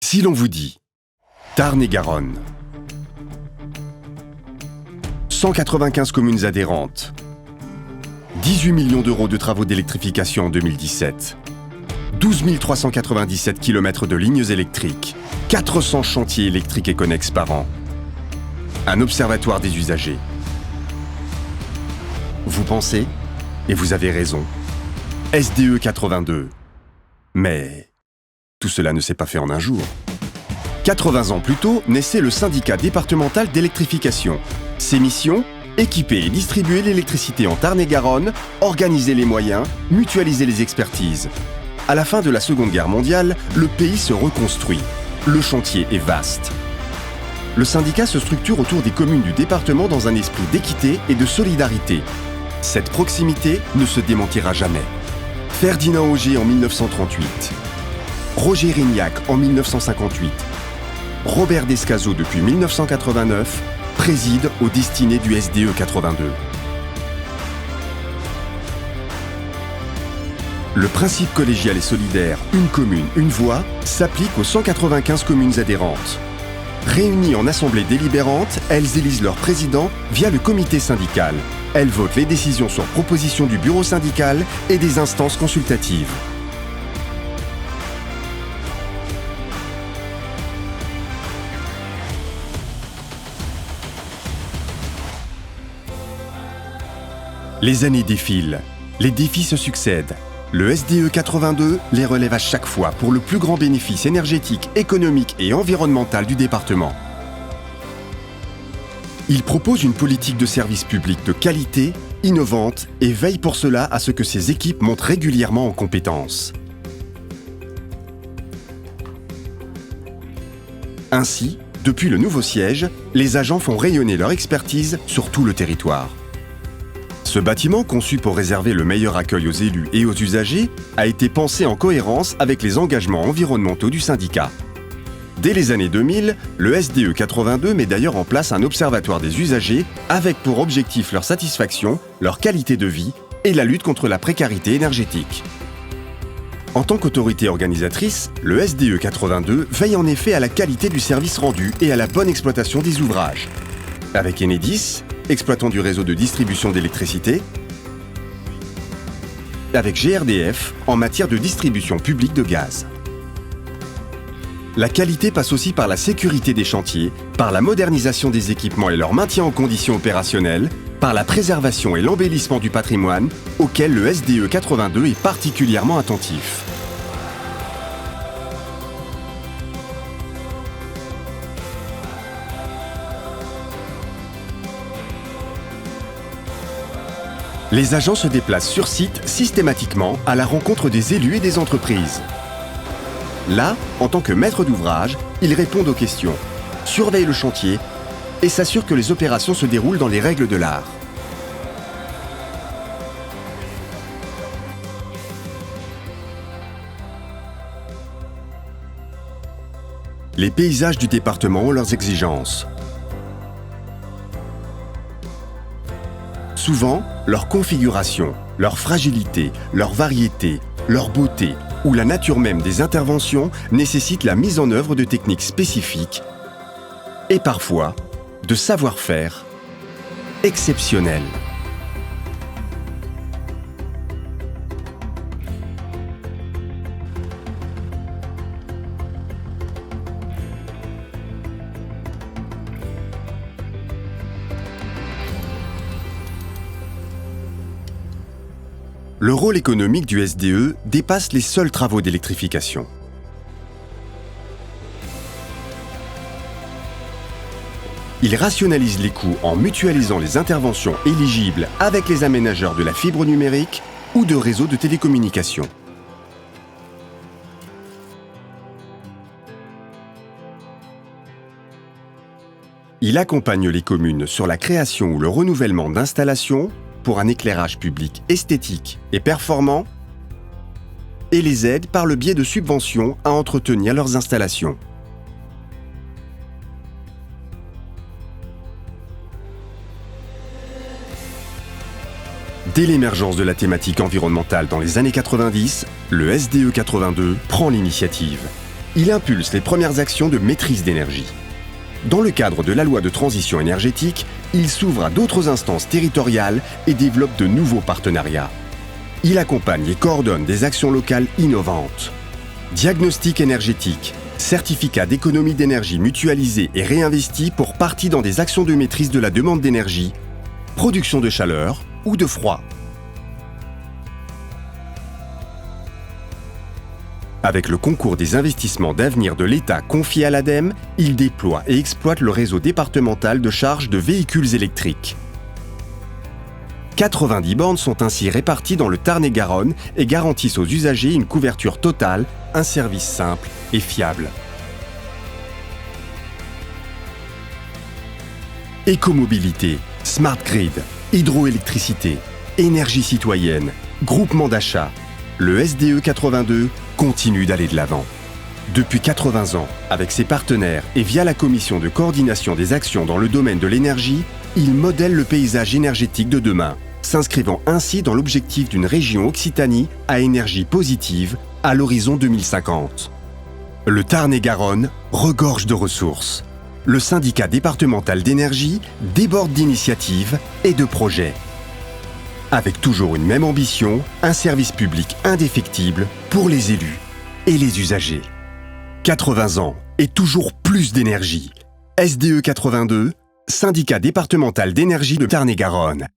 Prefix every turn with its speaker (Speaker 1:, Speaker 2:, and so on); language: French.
Speaker 1: Si l'on vous dit Tarn-et-Garonne, 195 communes adhérentes, 18 millions d'euros de travaux d'électrification en 2017, 12 397 km de lignes électriques, 400 chantiers électriques et connexes par an, un observatoire des usagers. Vous pensez, et vous avez raison, SDE 82. Mais tout cela ne s'est pas fait en un jour. 80 ans plus tôt, naissait le syndicat départemental d'électrification. Ses missions : équiper et distribuer l'électricité en Tarn-et-Garonne, organiser les moyens, mutualiser les expertises. À la fin de la Seconde Guerre mondiale, le pays se reconstruit. Le chantier est vaste. Le syndicat se structure autour des communes du département dans un esprit d'équité et de solidarité. Cette proximité ne se démentira jamais. Ferdinand Auger en 1938, Roger Rignac en 1958, Robert Descazeaux depuis 1989 préside aux destinées du SDE 82. Le principe collégial et solidaire « Une commune, une voix » s'applique aux 195 communes adhérentes. Réunies en assemblée délibérante, elles élisent leur président via le comité syndical. Elles votent les décisions sur proposition du bureau syndical et des instances consultatives. Les années défilent, les défis se succèdent. Le SDE 82 les relève à chaque fois pour le plus grand bénéfice énergétique, économique et environnemental du département. Il propose une politique de service public de qualité, innovante et veille pour cela à ce que ses équipes montent régulièrement en compétences. Ainsi, depuis le nouveau siège, les agents font rayonner leur expertise sur tout le territoire. Ce bâtiment, conçu pour réserver le meilleur accueil aux élus et aux usagers, a été pensé en cohérence avec les engagements environnementaux du syndicat. Dès les années 2000, le SDE 82 met d'ailleurs en place un observatoire des usagers avec pour objectif leur satisfaction, leur qualité de vie et la lutte contre la précarité énergétique. En tant qu'autorité organisatrice, le SDE 82 veille en effet à la qualité du service rendu et à la bonne exploitation des ouvrages. Avec Enedis, exploitant du réseau de distribution d'électricité, avec GRDF en matière de distribution publique de gaz. La qualité passe aussi par la sécurité des chantiers, par la modernisation des équipements et leur maintien en conditions opérationnelles, par la préservation et l'embellissement du patrimoine, auquel le SDE 82 est particulièrement attentif. Les agents se déplacent sur site systématiquement à la rencontre des élus et des entreprises. Là, en tant que maître d'ouvrage, ils répondent aux questions, surveillent le chantier et s'assurent que les opérations se déroulent dans les règles de l'art. Les paysages du département ont leurs exigences. Souvent, leur configuration, leur fragilité, leur variété, leur beauté ou la nature même des interventions nécessitent la mise en œuvre de techniques spécifiques et parfois de savoir-faire exceptionnels. Le rôle économique du SDE dépasse les seuls travaux d'électrification. Il rationalise les coûts en mutualisant les interventions éligibles avec les aménageurs de la fibre numérique ou de réseaux de télécommunications. Il accompagne les communes sur la création ou le renouvellement d'installations pour un éclairage public esthétique et performant et les aide par le biais de subventions à entretenir leurs installations. Dès l'émergence de la thématique environnementale dans les années 90, le SDE 82 prend l'initiative. il impulse les premières actions de maîtrise d'énergie. Dans le cadre de la loi de transition énergétique, il s'ouvre à d'autres instances territoriales et développe de nouveaux partenariats. Il accompagne et coordonne des actions locales innovantes. Diagnostic énergétique, certificat d'économie d'énergie mutualisé et réinvesti pour partie dans des actions de maîtrise de la demande d'énergie, production de chaleur ou de froid. Avec le concours des investissements d'avenir de l'État confié à l'ADEME, il déploie et exploite le réseau départemental de charge de véhicules électriques. 90 bornes sont ainsi réparties dans le Tarn-et-Garonne et garantissent aux usagers une couverture totale, un service simple et fiable. Écomobilité, smart grid, hydroélectricité, énergie citoyenne, groupement d'achat. Le SDE 82 continue d'aller de l'avant. Depuis 80 ans, avec ses partenaires et via la Commission de coordination des actions dans le domaine de l'énergie, il modèle le paysage énergétique de demain, s'inscrivant ainsi dans l'objectif d'une région Occitanie à énergie positive à l'horizon 2050. Le Tarn-et-Garonne regorge de ressources. Le syndicat départemental d'énergie déborde d'initiatives et de projets. Avec toujours une même ambition, un service public indéfectible pour les élus et les usagers. 80 ans et toujours plus d'énergie. SDE 82, syndicat départemental d'énergie de Tarn-et-Garonne.